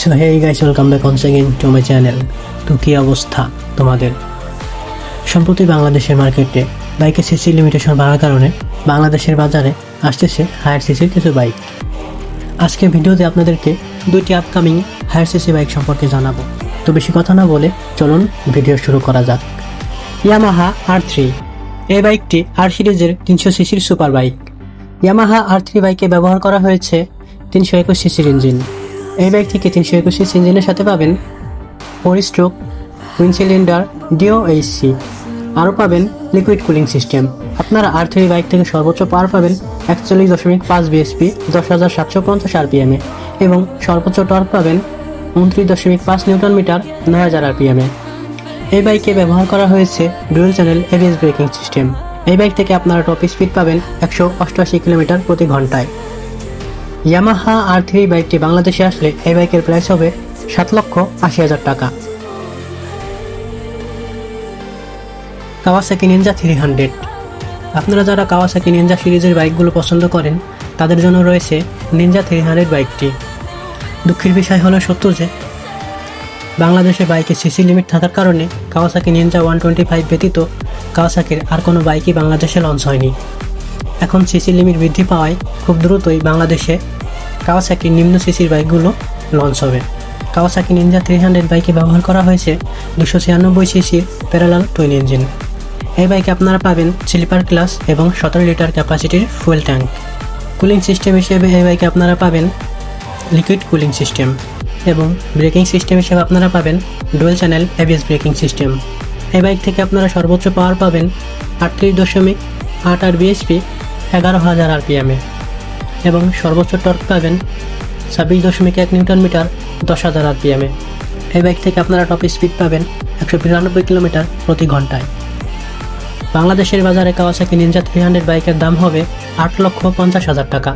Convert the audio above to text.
So hey guys, welcome back once again to my channel. তো কী অবস্থা তোমাদের? সম্প্রতি বাংলাদেশের মার্কেটে বাইকের সিসি লিমিটেশন বাড়ার কারণে বাংলাদেশের বাজারে আসতেছে হায়ার সিসির কিছু বাইক। আজকে ভিডিওতে আপনাদেরকে দুইটি আপকামিং হায়ার সিসি বাইক সম্পর্কে জানাবো। তো বেশি কথা না বলে চলুন ভিডিও শুরু করা যাক। ইয়ামাহা R3 এই বাইকটি আর সিরিজের 300 সিসির সুপার বাইক। ইয়ামাহা R3 বাইকে ব্যবহার করা হয়েছে 321 সিসির ইঞ্জিন। এই বাইক থেকে 321 সিসি ইঞ্জিনের সাথে পাবেন 4 স্ট্রোক টুইন সিলিন্ডার DOHC, আরও পাবেন লিকুইড কুলিং সিস্টেম। আপনারা R3 বাইক থেকে সর্বোচ্চ পাওয়ার পাবেন 41.5 bhp 10,750 rpm এবং সর্বোচ্চ টর্ক পাবেন 29.5 নিউটন মিটার 9000 rpm। এই বাইকে ব্যবহার করা হয়েছে dual channel ABS braking system. এই বাইক থেকে আপনারা টপ স্পিড পাবেন 188 কিলোমিটার প্রতি ঘন্টায়। ইয়ামাহা R3 বাইকটি বাংলাদেশে আসলে এই বাইকের প্রাইস হবে 7,80,000 টাকা। Kawasaki Ninja 300। আপনারা যারা কাওয়াসাকি নিনজা সিরিজের বাইকগুলো পছন্দ করেন তাদের জন্য রয়েছে নিনজা 300 বাইকটি। দুঃখের বিষয় হলো সত্য যে বাংলাদেশে বাইকের সিসি লিমিট থাকার কারণে কাওয়াসাকি নিনজা 125 ব্যতীত কাওয়াসাকির আর কোনো বাইকই বাংলাদেশে লঞ্চ হয়নি। এখন সিসি লিমিট বৃদ্ধি পাওয়ায় খুব দ্রুতই বাংলাদেশে কাওয়াসাকির নিম্ন সিসির বাইকগুলো লঞ্চ হবে। কাওয়াসাকি নিনজা 300 বাইকে ব্যবহার করা হয়েছে 296 সিসির প্যারালাল টুইন ইঞ্জিন। এই বাইকে আপনারা পাবেন স্লিপার ক্লাস এবং 17 লিটার ক্যাপাসিটির ফুয়েল ট্যাঙ্ক। কুলিং সিস্টেম হিসেবে এই বাইকে আপনারা পাবেন লিকুইড কুলিং সিস্টেম এবং ব্রেকিং সিস্টেম হিসেবে আপনারা পাবেন dual channel ABS braking system. এই বাইক থেকে আপনারা সর্বোচ্চ পাওয়ার পাবেন 38.88 bhp 11,000 rpm এবং সর্বোচ্চ টর্ক পাবেন 26.1 নিউটন মিটার 10,000 rpm। এই বাইক থেকে আপনারা টপ স্পিড পাবেন 192 কিলোমিটার প্রতি ঘন্টায়। বাংলাদেশের বাজারে কাওয়াসাকি নিনজা 300 বাইকের দাম হবে 8,50,000 টাকা।